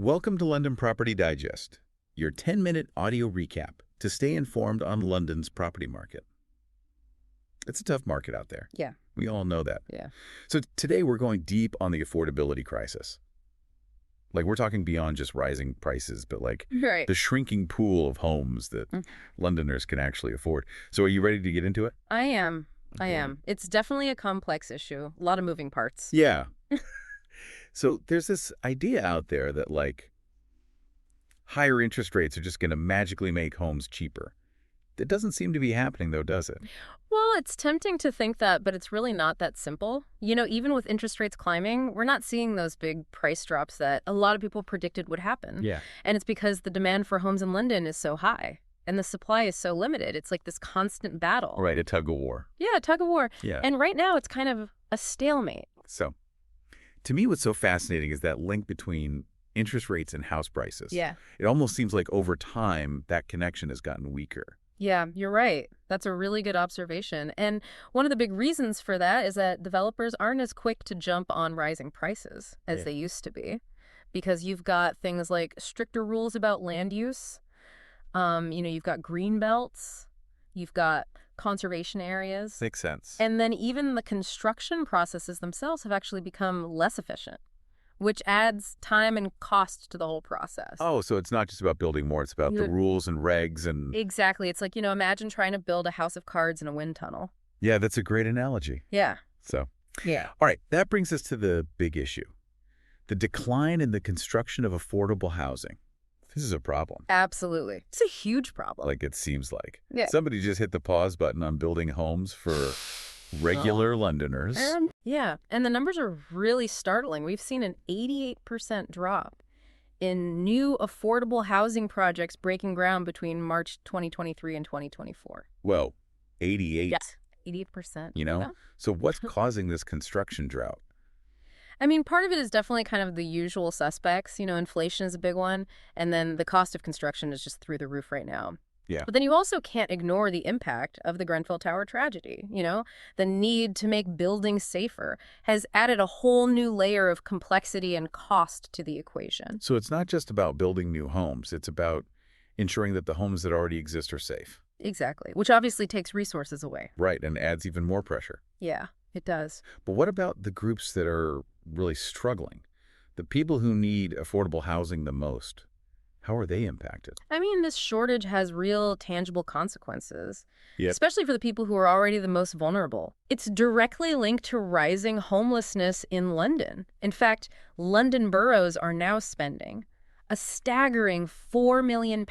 Welcome to London Property Digest, your 10-minute audio recap to stay informed on London's property market. It's a tough market out there. Yeah. We all know that. Yeah. So today we're going deep on the affordability crisis. Like, we're talking beyond just rising prices, but like Right. the shrinking pool of homes that Londoners can actually afford. So are you ready to get into it? I am. I Okay. am. It's definitely a complex issue. A lot of moving parts. Yeah. So there's this idea out there that like higher interest rates are just going to magically make homes cheaper. That doesn't seem to be happening though, does it? Well, it's tempting to think that, but it's really not that simple. Even with interest rates climbing, we're not seeing those big price drops that a lot of people predicted would happen. Yeah. And it's because the demand for homes in London is so high and the supply is so limited. It's like this constant battle. Right, a tug of war. Yeah, a tug of war. Yeah. And right now it's kind of a stalemate. So, to me, what's so fascinating is that link between interest rates and house prices. Yeah. It almost seems like over time, that connection has gotten weaker. Yeah, you're right. That's a really good observation. And one of the big reasons for that is that developers aren't as quick to jump on rising prices as they used to be, because you've got things like stricter rules about land use. You've got green belts, you've got conservation areas. Makes sense. And then even the construction processes themselves have actually become less efficient, which adds time and cost to the whole process. Oh, so it's not just about building more, it's about the rules and regs and... Exactly. It's like, imagine trying to build a house of cards in a wind tunnel. Yeah, that's a great analogy. Yeah. So, Yeah. all right, that brings us to the big issue. The decline in the construction of affordable housing. This is a problem. Absolutely. It's a huge problem. Like it seems like. Yeah. Somebody just hit the pause button on building homes for regular Londoners. Yeah. And the numbers are really startling. We've seen an 88% drop in new affordable housing projects breaking ground between March 2023 and 2024. Well, 88. Yes. 88%. So what's causing this construction drought? I mean, part of it is definitely kind of the usual suspects. Inflation is a big one. And then the cost of construction is just through the roof right now. Yeah. But then you also can't ignore the impact of the Grenfell Tower tragedy. The need to make buildings safer has added a whole new layer of complexity and cost to the equation. So it's not just about building new homes. It's about ensuring that the homes that already exist are safe. Exactly. Which obviously takes resources away. Right, and adds even more pressure. Yeah, it does. But what about the groups that are really struggling? The people who need affordable housing the most. How are they impacted? I mean, this shortage has real tangible consequences, Yep. especially for the people who are already the most vulnerable. It's directly linked to rising homelessness in London. In fact, London boroughs are now spending a staggering £4 million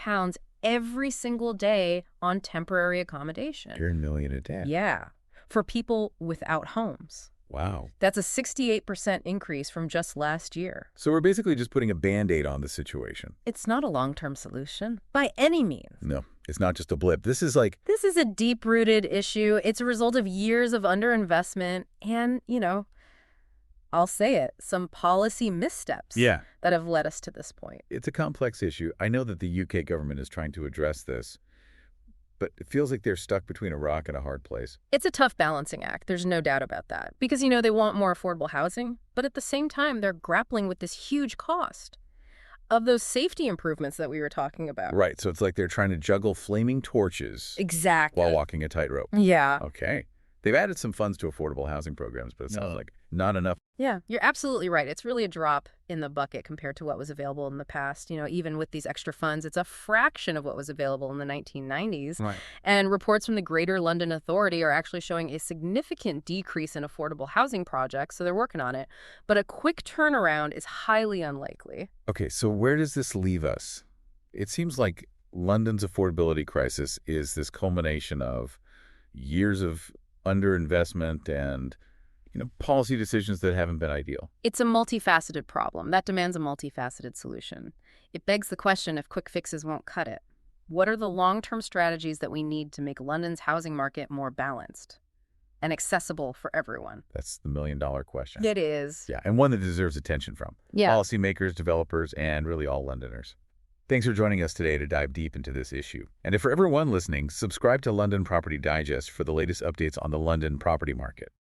every single day on temporary accommodation. You're $1 million a day. Yeah, for people without homes. Wow. That's a 68% increase from just last year. So we're basically just putting a Band-Aid on the situation. It's not a long-term solution by any means. No, it's not just a blip. This is like... This is a deep-rooted issue. It's a result of years of underinvestment and, I'll say it, some policy missteps that have led us to this point. It's a complex issue. I know that the UK government is trying to address this, but it feels like they're stuck between a rock and a hard place. It's a tough balancing act. There's no doubt about that. Because, they want more affordable housing, but at the same time, they're grappling with this huge cost of those safety improvements that we were talking about. Right. So it's like they're trying to juggle flaming torches Exactly. while walking a tightrope. Yeah. Okay. They've added some funds to affordable housing programs, but it sounds like not enough. Yeah, you're absolutely right. It's really a drop in the bucket compared to what was available in the past. Even with these extra funds, it's a fraction of what was available in the 1990s. Right. And reports from the Greater London Authority are actually showing a significant decrease in affordable housing projects, so they're working on it. But a quick turnaround is highly unlikely. Okay, so where does this leave us? It seems like London's affordability crisis is this culmination of years of underinvestment and policy decisions that haven't been ideal. It's a multifaceted problem. That demands a multifaceted solution. It begs the question if quick fixes won't cut it. What are the long-term strategies that we need to make London's housing market more balanced and accessible for everyone? That's the million-dollar question. It is. Yeah, and one that deserves attention from policymakers, developers, and really all Londoners. Thanks for joining us today to dive deep into this issue. And if for everyone listening, subscribe to London Property Digest for the latest updates on the London property market.